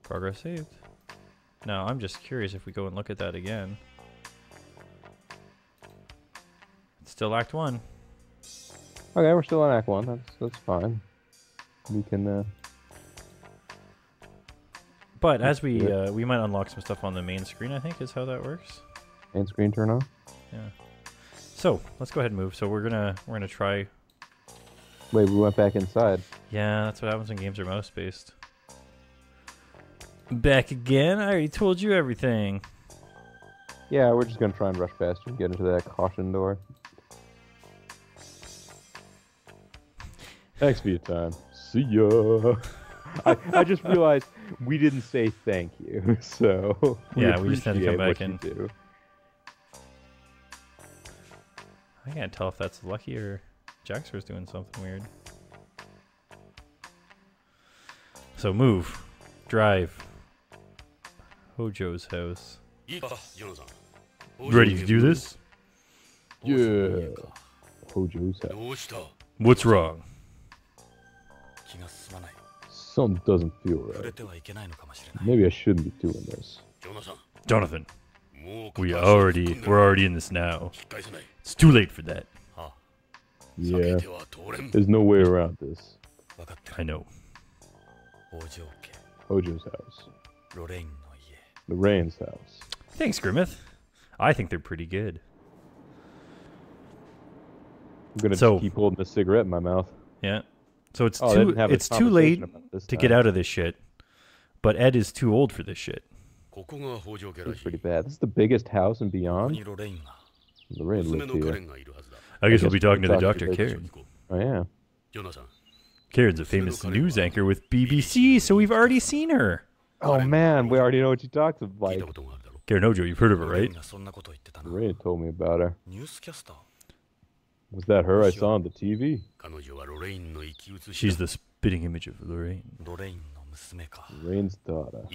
Progress saved. Now, I'm just curious if we go and look at that again. It's still Act 1. Okay, we're still on Act 1. That's fine. We can... But as we might unlock some stuff on the main screen, I think, is how that works. Main screen turn on? Yeah. So, let's go ahead and move. So we're gonna try... Wait, we went back inside. Yeah, that's what happens when games are mouse-based. Back again? I already told you everything. Yeah, we're just gonna try and rush past you and get into that caution door. Thanks for your time. See ya. I just realized we didn't say thank you, so yeah, we just had to come back in. Do. I can't tell if that's Lucky or Jaxer's doing something weird. So move, drive. Hojo's house. Ready to do this? Yeah. Hojo's house. What's wrong? Something doesn't feel right. Maybe I shouldn't be doing this. Jonathan, we're already in this now. It's too late for that. Yeah, there's no way around this. I know. Hojo's house. Lorraine's house. Thanks, Grimmith. I think they're pretty good. I'm gonna just keep holding a cigarette in my mouth. Yeah. So it's too late to get out of this shit, but Ed is too old for this shit. It's pretty bad. This is the biggest house and beyond. Lorraine lives here. I guess we'll be talking to the Dr. Karen. Oh yeah. Karen's a famous news anchor with BBC, so we've already seen her. Oh man, we already know what she talks like. Karen Hojo, you've heard of her, right? Lorraine told me about her. Was that her I saw on the TV? She's the spitting image of Lorraine. Lorraine's daughter.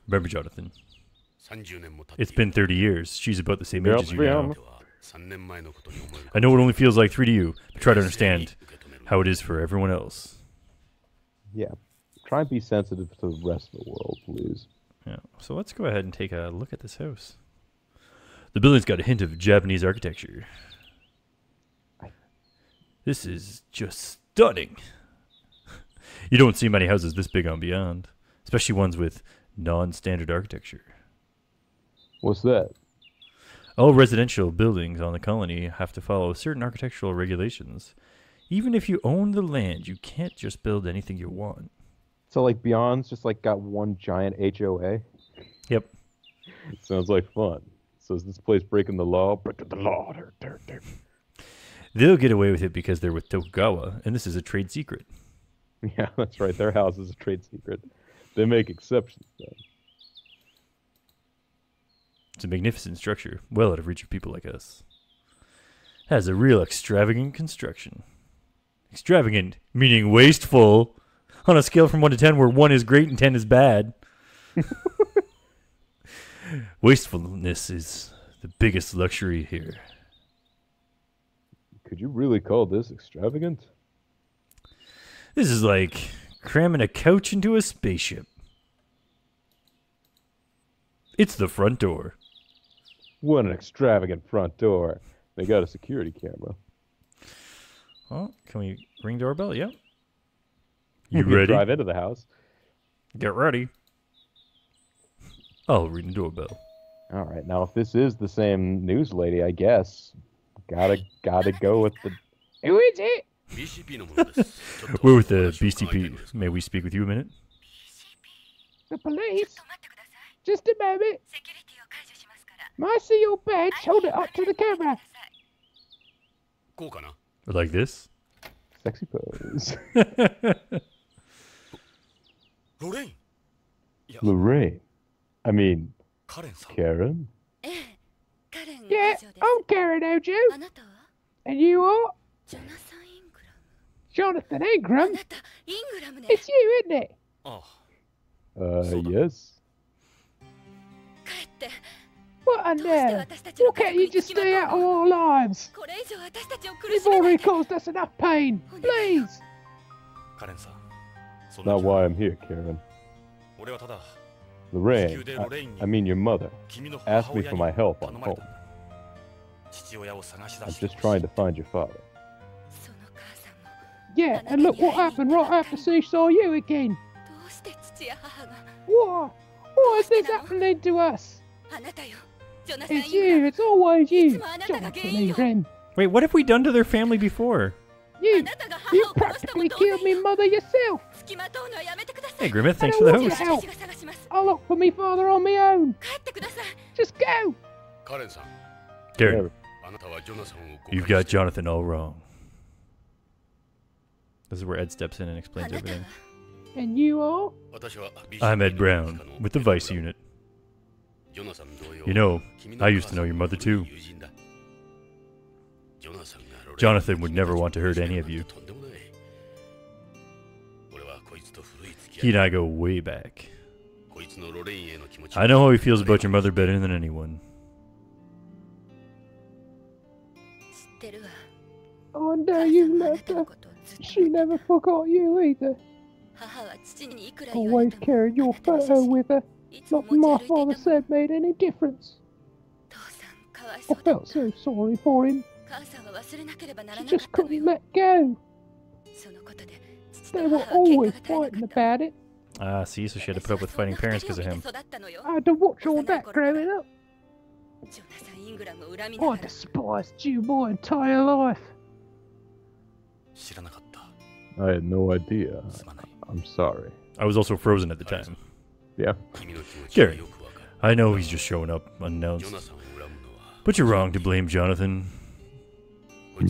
Remember, Jonathan, it's been 30 years. She's about the same age as you now. I know it only feels like 3 to you, but try to understand how it is for everyone else. Yeah. Try and be sensitive to the rest of the world, please. Yeah. So let's go ahead and take a look at this house. The building's got a hint of Japanese architecture. This is just stunning. You don't see many houses this big on Beyond, especially ones with non-standard architecture. What's that? All residential buildings on the colony have to follow certain architectural regulations. Even if you own the land, you can't just build anything you want. So like Beyond's just like got one giant HOA? Yep. Sounds like fun. So is this place breaking the law? Breaking the law. They'll get away with it because they're with Tokugawa, and this is a trade secret. Yeah, that's right. Their house is a trade secret. They make exceptions, though. It's a magnificent structure, well out of reach of people like us. It has a real extravagant construction. Extravagant, meaning wasteful, on a scale from 1 to 10 where 1 is great and 10 is bad. Wastefulness is the biggest luxury here. Could you really call this extravagant? This is like cramming a couch into a spaceship. It's the front door. What an extravagant front door. They got a security camera. Well, can we ring doorbell? Yep. You ready? Drive into the house. Get ready. I'll ring the doorbell. All right. Now, if this is the same news lady, I guess gotta go with the. Who is it? We're with the BCP. May we speak with you a minute? The police. Just a moment. I see your badge. Hold it up to the camera. Like this? Sexy pose. Lorraine. I mean, Karen? Yeah, I'm Karen Hojo. And you are? Jonathan Ingram? It's you, isn't it? Yes. What a nerve! Why can't you just stay out of our lives? You've already caused us enough pain. Please! Not why I'm here, Karen. Lorraine, I mean your mother, asked me for my help on home. I'm just trying to find your father. Yeah, and look what happened right after she saw you again. What? What is this happening to us? It's you, it's always you. Jonathan Ingram. Wait, what have we done to their family before? You practically killed me mother yourself. Hey, Grimmett, thanks for the host. Help. I'll look for me father on my own. Just go. Karen, you've got Jonathan all wrong. This is where Ed steps in and explains everything. And you are? I'm Ed Brown, with the Vice Unit. You know, I used to know your mother too. Jonathan would never want to hurt any of you. He and I go way back. I know how he feels about your mother better than anyone. Oh, no, you loved her. She never forgot you either. Always carried your photo with her. Nothing my father said made any difference. I felt so sorry for him. She just couldn't let go. They were always fighting about it. Ah, see, so she had to put up with fighting parents because of him. I had to watch all that growing up. I despised you my entire life. I had no idea. I'm sorry. I was also frozen at the time. Yeah. Gary, I know he's just showing up unannounced. But you're wrong to blame Jonathan.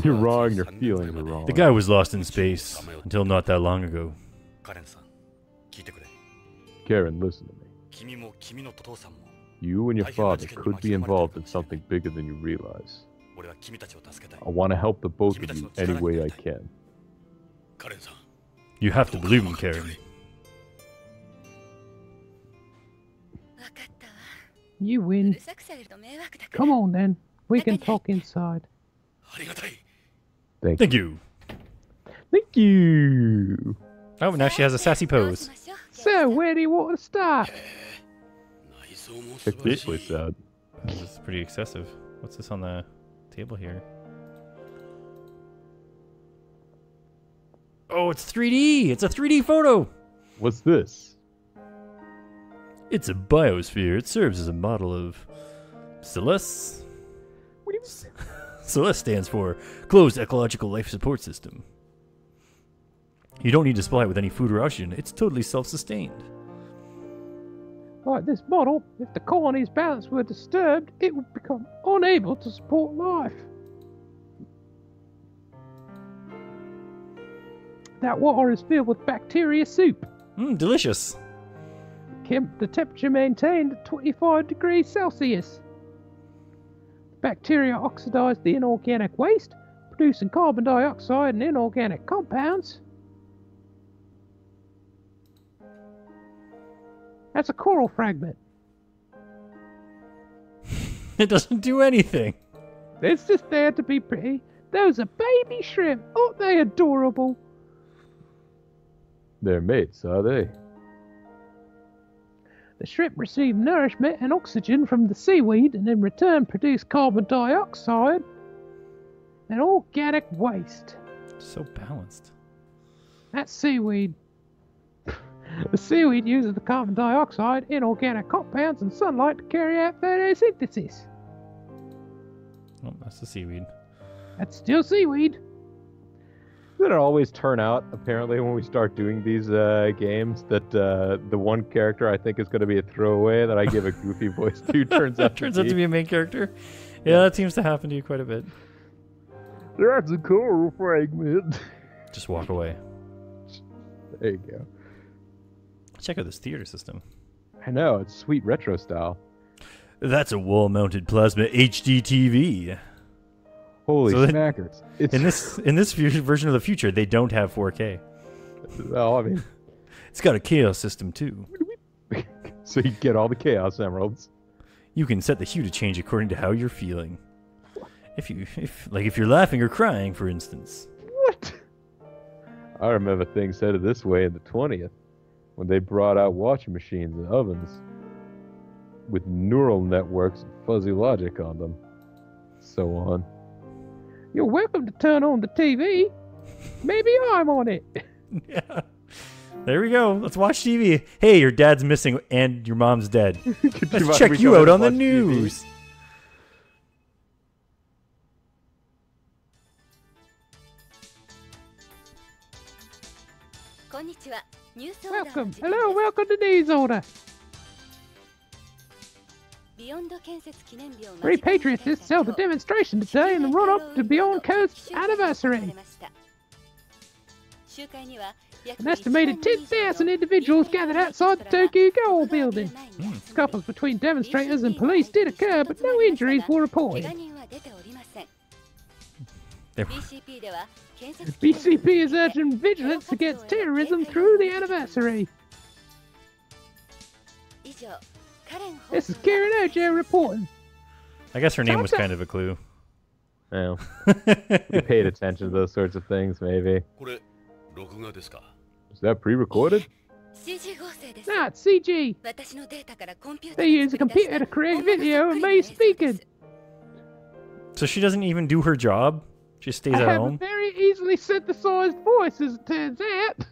You're wrong, your feelings are wrong. The guy was lost in space until not that long ago. Karen, listen to me. You and your father could be involved in something bigger than you realize. I want to help the both of you any way I can. You have to believe him, Karen. You win. Come on then. We can talk inside. Thank Thank you. Thank you. Oh, now she has a sassy pose. So, where do you want to start? Check this place out. This is pretty excessive. What's this on the table here? Oh, it's 3D! It's a 3D photo! What's this? It's a biosphere. It serves as a model of Celeste. Celeste stands for Closed Ecological Life Support System. You don't need to supply it with any food or oxygen. It's totally self-sustained. Like this model, if the colony's balance were disturbed, it would become unable to support life. That water is filled with bacteria soup. Delicious. The temperature maintained at 25 degrees Celsius. The bacteria oxidize the inorganic waste, producing carbon dioxide and inorganic compounds. That's a coral fragment. It doesn't do anything. It's just there to be pretty. Those are baby shrimp. Aren't they adorable? They're mates, are they? The shrimp receive nourishment and oxygen from the seaweed and in return produce carbon dioxide and organic waste. So balanced. That's seaweed. The seaweed uses the carbon dioxide, inorganic compounds, and sunlight to carry out photosynthesis. Oh, that's the seaweed. That's still seaweed. Doesn't it always turn out, apparently, when we start doing these games, that the one character I think is going to be a throwaway that I give a goofy voice to turns out to be a main character? Yeah, that seems to happen to you quite a bit. That's a coral fragment. Just walk away. There you go. Check out this theater system. I know, it's sweet retro style. That's a wall-mounted plasma HD TV. Holy smackers. In this version of the future, they don't have 4K. Well, I mean... It's got a chaos system, too. So you get all the chaos emeralds. You can set the hue to change according to how you're feeling. If you're laughing or crying, for instance. What? I remember things headed this way in the 20th. when they brought out washing machines and ovens with neural networks and fuzzy logic on them. So on. You're welcome to turn on the TV. Maybe I'm on it. Yeah. There we go. Let's watch TV. Hey, your dad's missing and your mom's dead. Let's check you out on the news. Welcome. Hello, welcome to News Order. Repatriatists held a demonstration today in the run-up to Beyond Coast's anniversary. An estimated 10,000 individuals gathered outside the Tokyo Goal building. Scuffles between demonstrators and police did occur, but no injuries were reported. BCP is urging vigilance against terrorism through the anniversary. This is Karen Hojo reporting. I guess her name was kind of a clue. Well, we paid attention to those sorts of things, maybe. Is that pre-recorded? No, it's CG. They use a computer to create video and make speakers. So she doesn't even do her job? She stays at home? I have a very easily synthesized voice, as it turns out.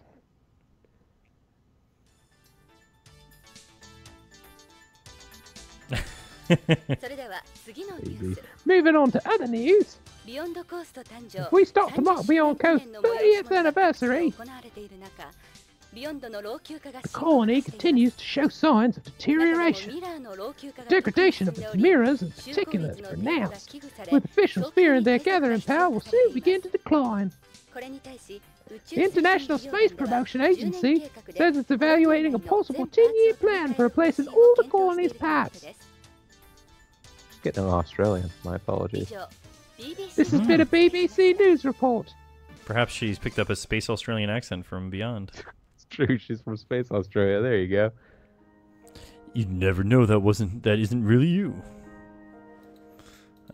Moving on to other news. If we stop to mark Beyond Coast's 30th anniversary, the colony continues to show signs of deterioration. Degradation of its mirrors in particular is pronounced, with officials fearing their gathering power will soon begin to decline. The International Space Promotion Agency says it's evaluating a possible 10-year plan for replacing all the colony's parts. Getting an Australian. My apologies. This has been a BBC News report. Perhaps she's picked up a Space Australian accent from beyond. It's true, she's from Space Australia. There you go. You'd never know that isn't really you.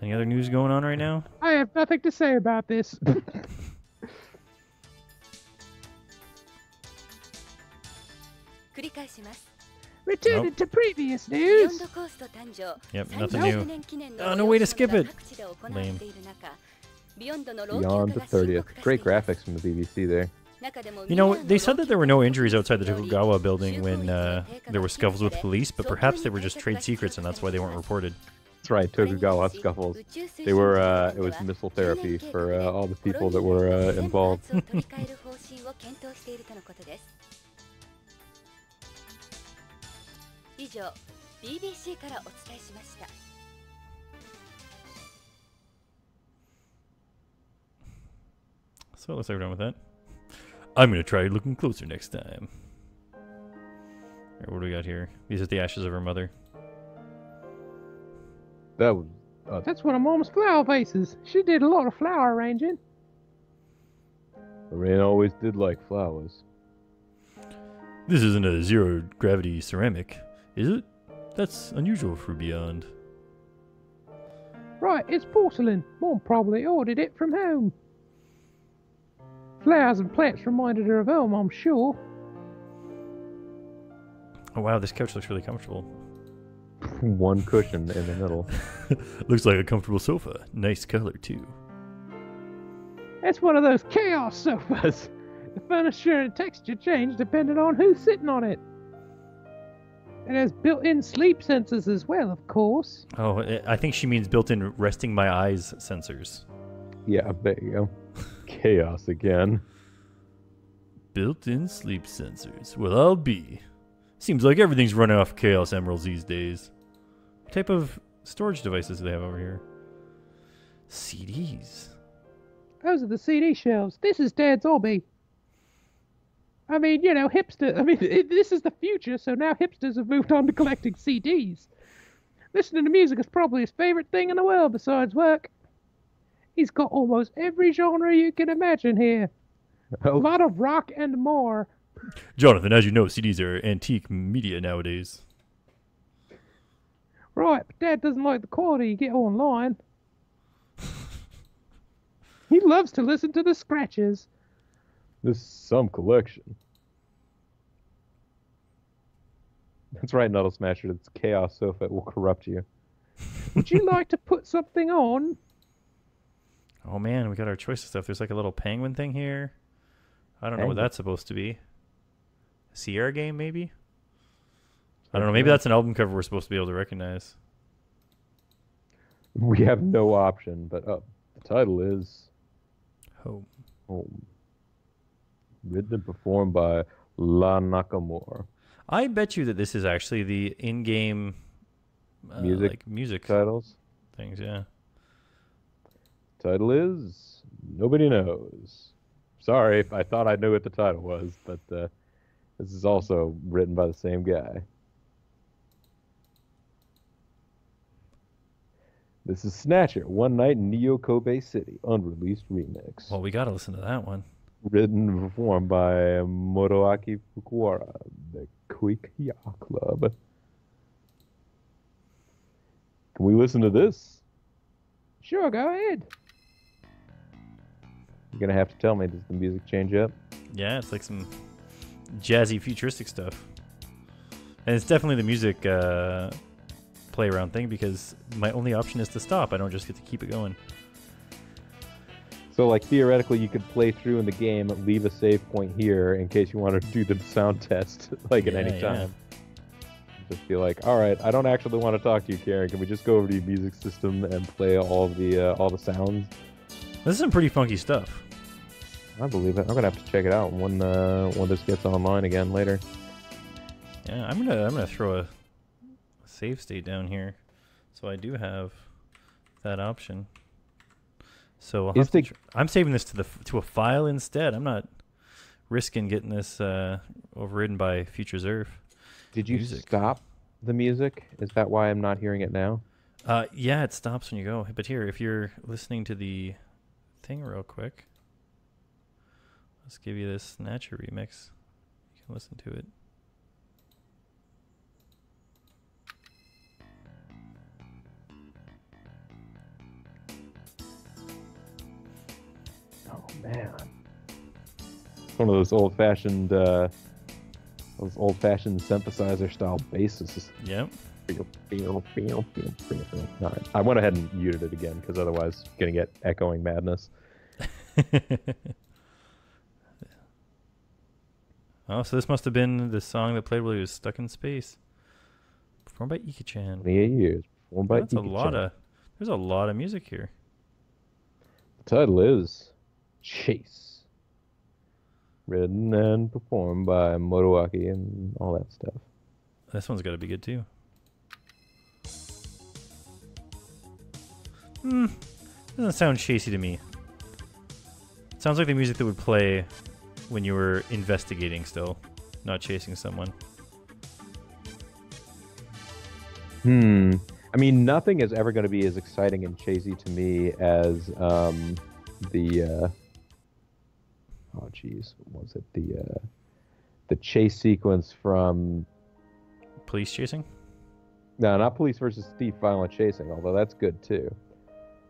Any other news going on right now? I have nothing to say about this. Returning to previous news. Yep, nothing new. Oh, no way to skip it. Lame. Beyond the 30th. Great graphics from the BBC there. You know, they said that there were no injuries outside the Tokugawa building when there were scuffles with police, but perhaps they were just trade secrets and that's why they weren't reported. That's right, Tokugawa scuffles. They were, it was missile therapy for all the people that were involved. So it looks like we're done with that. I'm going to try looking closer next time. Alright, what do we got here? These are the ashes of her mother. That was... That's one of Mom's flower vases. She did a lot of flower arranging. Lorraine always did like flowers. This isn't a zero-gravity ceramic, is it? That's unusual for Beyond. Right, it's porcelain. Mom probably ordered it from home. Flowers and plants reminded her of home, I'm sure. Oh wow, this couch looks really comfortable. One cushion in the middle. Looks like a comfortable sofa. Nice color, too. It's one of those chaos sofas. The furniture and texture change depending on who's sitting on it. It has built-in sleep sensors as well, of course. Oh, I think she means built-in resting my eyes sensors. Yeah, there you go. Chaos again. Built-in sleep sensors. Well, I'll be. Seems like everything's running off Chaos Emeralds these days. What type of storage devices do they have over here? CDs. Those are the CD shelves. This is Dad's hobby. I mean, you know, hipster. I mean, this is the future, so now hipsters have moved on to collecting CDs. Listening to music is probably his favorite thing in the world besides work. He's got almost every genre you can imagine here. A lot of rock and more. Jonathan, as you know, CDs are antique media nowadays. Right, but Dad doesn't like the quality you get online. He loves to listen to the scratches. This is some collection. That's right, Nuddle Smasher. It's chaos sofa. It will corrupt you. Would you like to put something on? Oh man, we got our choice of stuff. There's like a little penguin thing here. I don't know what that's supposed to be. A Sierra game, maybe? I don't know. Maybe that's an album cover we're supposed to be able to recognize. We have no option, but the title is Home. Home. Written and performed by La Nakamura. I bet you that this is actually the in-game music titles things, yeah. Title is Nobody Knows. Sorry, I thought I knew what the title was, but this is also written by the same guy. This is Snatcher, One Night in Neo Kobe City, unreleased remix. Well, we gotta listen to that one. Written and performed by Moroaki Fukuwara, the Quick Ya Club. Can we listen to this? Sure, go ahead. You're gonna have to tell me, does the music change up? Yeah, it's like some jazzy futuristic stuff. And it's definitely the music play around thing because my only option is to stop. I don't just get to keep it going. So, like, theoretically, you could play through in the game, leave a save point here in case you want to do the sound test, like, at any time. Just be like, all right, I don't actually want to talk to you, Karen. Can we just go over to your music system and play all the sounds? This is some pretty funky stuff. I believe it. I'm gonna have to check it out when this gets online again later. Yeah, I'm gonna throw a save state down here, so I do have that option. So I'm saving this to a file instead. I'm not risking getting this overridden by future Zerf. Did you stop the music? Is that why I'm not hearing it now? Yeah, it stops when you go. But here, if you're listening to the thing real quick, let's give you this Snatcher remix. You can listen to it. Oh man, one of those old-fashioned synthesizer style basses. Yep. All right. I went ahead and muted it again because otherwise I'm gonna get echoing madness. Oh, so this must have been the song that played while he was stuck in space. Performed by Ika-chan. 28 years. Performed by Ika-chan. There's a lot of music here. The title is Chase. Written and performed by Moroaki and all that stuff. This one's got to be good too. Doesn't sound chasey to me. It sounds like the music that would play when you were investigating still, not chasing someone. I mean, nothing is ever going to be as exciting and chasey to me as oh geez, what was it? The chase sequence from Police Chasing? No, not Police versus Thief Violent Chasing, although that's good too.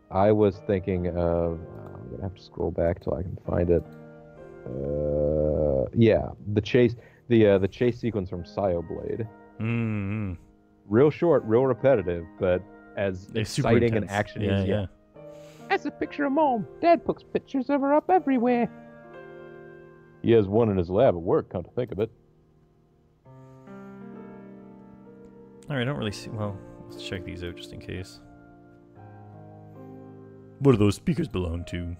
I was thinking of I'm gonna have to scroll back till I can find it. Yeah, the chase sequence from Blade. Mm-hmm. Real short, real repetitive, but as exciting and action as yeah. That's a picture of Mom. Dad puts pictures of her up everywhere. He has one in his lab at work, come to think of it. Alright, I don't really see... Well, let's check these out just in case. What do those speakers belong to?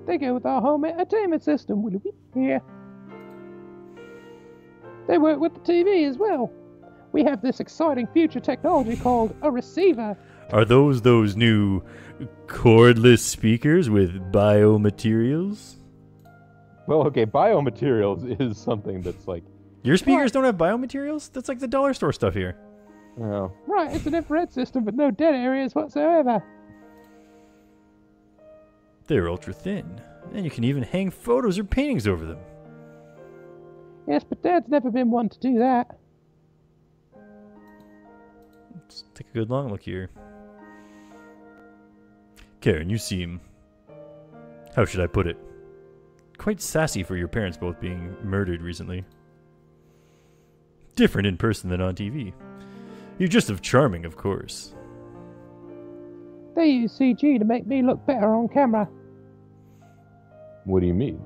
They go with our home entertainment system, will we? Yeah. They work with the TV as well. We have this exciting future technology called a receiver. Are those new cordless speakers with biomaterials? Well, okay, biomaterials is something that's like... Your speakers don't have biomaterials? That's like the dollar store stuff here. Oh. Right, it's an infrared system with no dead areas whatsoever. They're ultra thin, and you can even hang photos or paintings over them. Yes, but Dad's never been one to do that. Let's take a good long look here. Karen, you seem... How should I put it? Quite sassy for your parents both being murdered recently. Different in person than on TV. You're just as charming, of course. They use CG to make me look better on camera. What do you mean?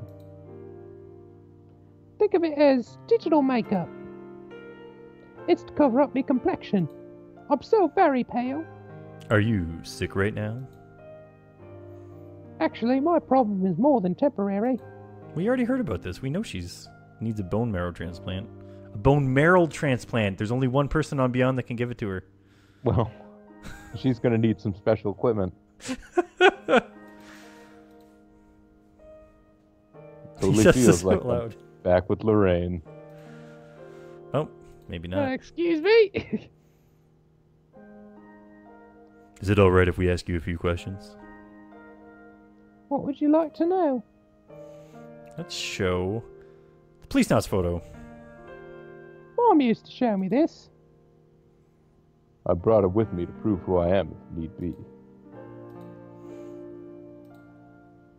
Think of it as digital makeup. It's to cover up my complexion. I'm so very pale. Are you sick right now? Actually, my problem is more than temporary. We already heard about this. We know she's needs a bone marrow transplant. A bone marrow transplant. There's only one person on Beyond that can give it to her. Well, she's going to need some special equipment. Totally feels like loud. Back with Lorraine. Oh, maybe not. Excuse me? Is it alright if we ask you a few questions? What would you like to know? Let's show the Policenauts photo. Mom used to show me this. I brought it with me to prove who I am if need be.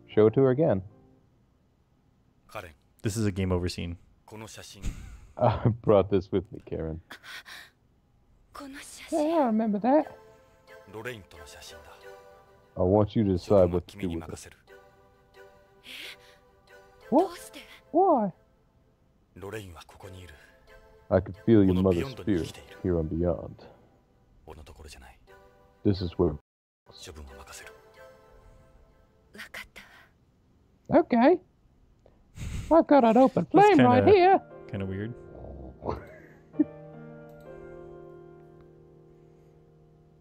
Show it to her again. This is a game over scene. I brought this with me, Karen. Yeah, I remember that. I want you to decide what to do with it. What? Why? I could feel your mother's spirit here on Beyond. This is where... Okay. I've got an open flame right here. Kind of weird.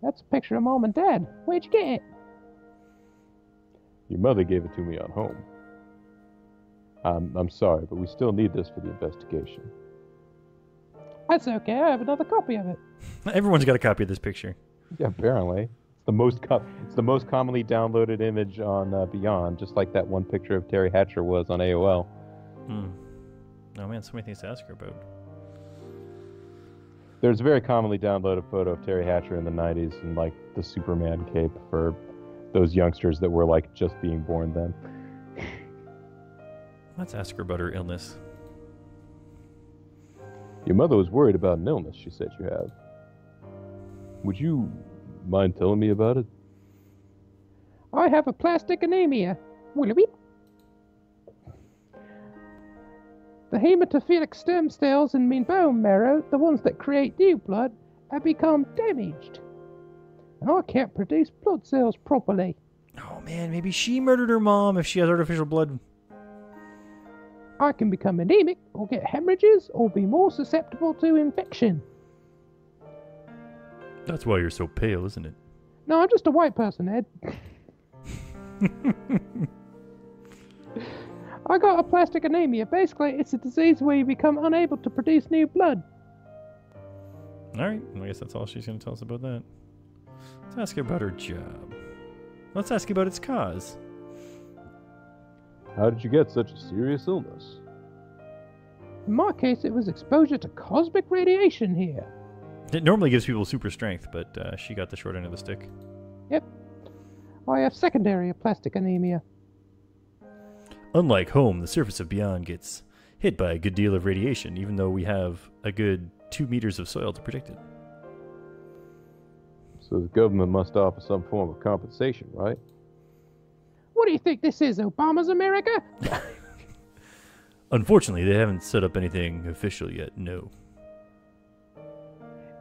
That's a picture of Mom and Dad. Where'd you get it? Your mother gave it to me on home. I'm sorry, but we still need this for the investigation. That's okay. I have another copy of it. Everyone's got a copy of this picture. Yeah, apparently. It's the most commonly downloaded image on Beyond, just like that one picture of Terry Hatcher was on AOL. Oh man, so many things to ask her about. There's a very commonly downloaded photo of Terry Hatcher in the 90s in like the Superman cape for those youngsters that were like just being born then. Let's ask her about her illness. Your mother was worried about an illness she said you have. Would you mind telling me about it? I have a plastic anemia. Willy-weep. The hematophilic stem cells in my bone marrow, the ones that create new blood, have become damaged. And I can't produce blood cells properly. Oh man, maybe she murdered her mom if she has artificial blood. I can become anemic, or get hemorrhages, or be more susceptible to infection. That's why you're so pale, isn't it? No, I'm just a white person, Ed. I got a plastic anemia. Basically, it's a disease where you become unable to produce new blood. Alright, I guess that's all she's going to tell us about that. Let's ask her about her job. Let's ask about its cause. How did you get such a serious illness? In my case, it was exposure to cosmic radiation here. It normally gives people super strength, but she got the short end of the stick. Yep. I have secondary plastic anemia. Unlike home, the surface of Beyond gets hit by a good deal of radiation, even though we have a good 2 meters of soil to protect it. So the government must offer some form of compensation, right? What do you think this is, Obama's America? Unfortunately, they haven't set up anything official yet, no.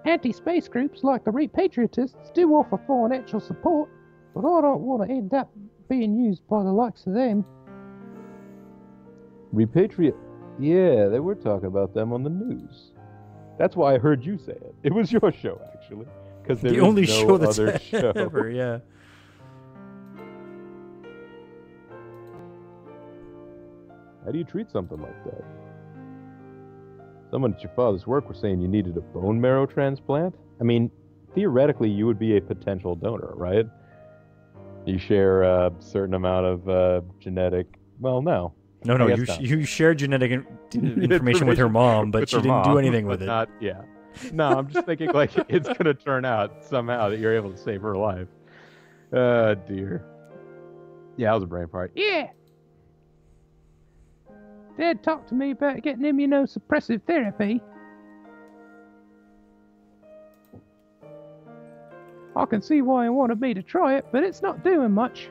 Anti-space groups like the Repatriatists do offer financial support, but I don't want to end up being used by the likes of them. Repatriate? Yeah, they were talking about them on the news. That's why I heard you say it. It was your show, actually. Because there the is only no show that's other show. ever, yeah. How do you treat something like that? Someone at your father's work was saying you needed a bone marrow transplant. I mean, theoretically, you would be a potential donor, right? You share a certain amount of genetic... Well, no. No, you shared genetic information with her mom, but she didn't do anything with it. Not, yeah. No, I'm just thinking like it's going to turn out somehow that you're able to save her life. Dear. Yeah, that was a brain fart. Yeah. Dad talked to me about getting immunosuppressive therapy. I can see why he wanted me to try it, but it's not doing much.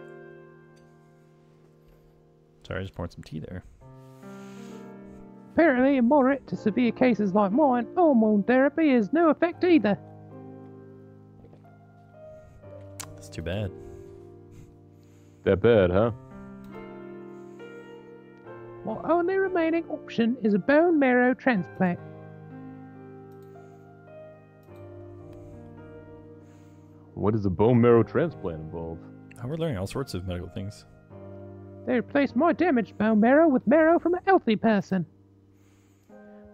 Sorry, I just poured some tea there. Apparently, in moderate to severe cases like mine, hormone therapy has no effect either. That's too bad. That bad, huh? My only remaining option is a bone marrow transplant. What does a bone marrow transplant involve? Oh, we're learning all sorts of medical things. They replace my damaged bone marrow with marrow from a healthy person.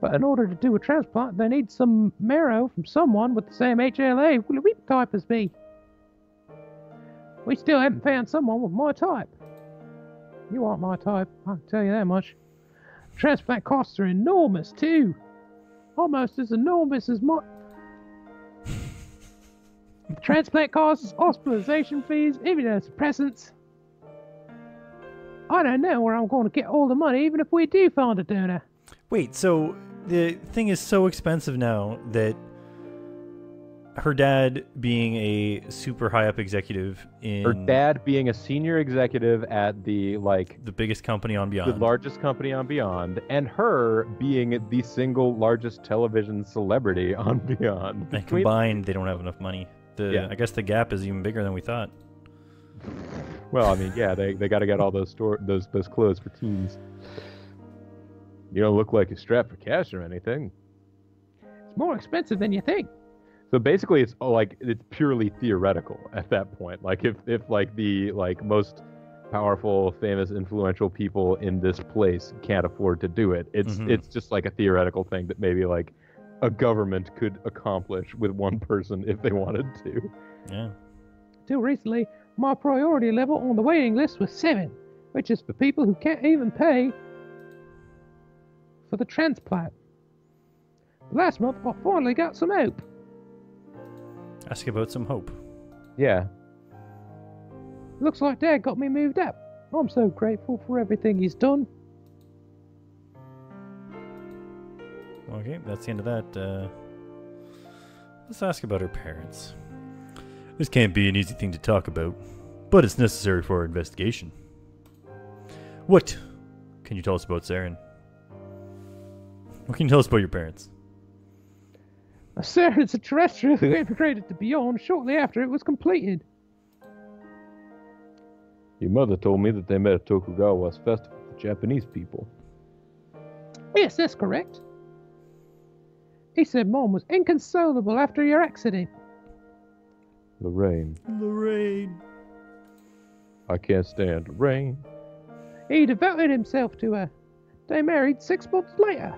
But in order to do a transplant, they need some marrow from someone with the same HLA type as me. We still haven't found someone with my type. You aren't my type, I can tell you that much. Transplant costs are enormous too. Almost as enormous as my... Transplant costs, hospitalization fees, immunosuppressants. I don't know where I'm going to get all the money, even if we do find a donor. Wait, so the thing is so expensive now that her dad being a super high up executive in Her dad being a senior executive at the biggest company on Beyond, the largest company on Beyond, and her being the single largest television celebrity on Beyond. and combined, they don't have enough money. I guess the gap is even bigger than we thought. Well, I mean, yeah, they got to get all those clothes for teens. You don't look like you're strapped for cash or anything. It's more expensive than you think. So basically, it's purely theoretical at that point. Like if the most powerful, famous, influential people in this place can't afford to do it, it's just like a theoretical thing that maybe like a government could accomplish with one person if they wanted to. Yeah. Till recently, my priority level on the waiting list was 7, which is for people who can't even pay for the transplant. Last month, I finally got some hope. Ask about some hope. Yeah. Looks like Dad got me moved up. I'm so grateful for everything he's done. Okay, that's the end of that. Let's ask about her parents. This can't be an easy thing to talk about, but it's necessary for our investigation. What can you tell us about Saturn? What can you tell us about your parents? Saturn's a terrestrial who immigrated to Beyond shortly after it was completed. Your mother told me that they met at Tokugawa's festival for Japanese people. Yes, that's correct. He said Mom was inconsolable after your accident. Lorraine. Lorraine. I can't stand Lorraine. He devoted himself to her. They married 6 months later.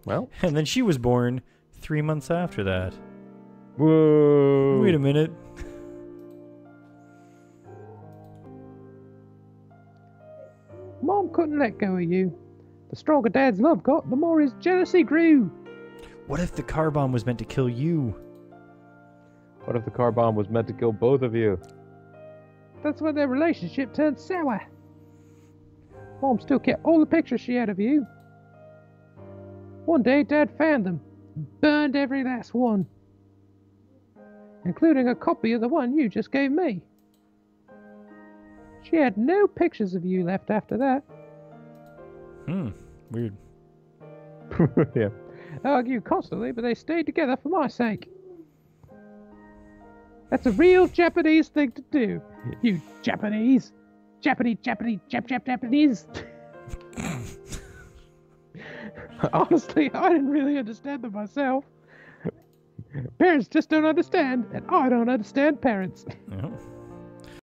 Well. And then she was born 3 months after that. Whoa. Wait a minute. Mom couldn't let go of you. The stronger Dad's love got, the more his jealousy grew. What if the car bomb was meant to kill you? What if the car bomb was meant to kill both of you? That's when their relationship turned sour. Mom still kept all the pictures she had of you. One day, Dad found them, burned every last one, including a copy of the one you just gave me. She had no pictures of you left after that. Weird. Yeah. They argued constantly, but they stayed together for my sake. That's a real Japanese thing to do. You Japanese. Japanese. Honestly, I didn't really understand them myself. Parents just don't understand, and I don't understand parents. Yeah.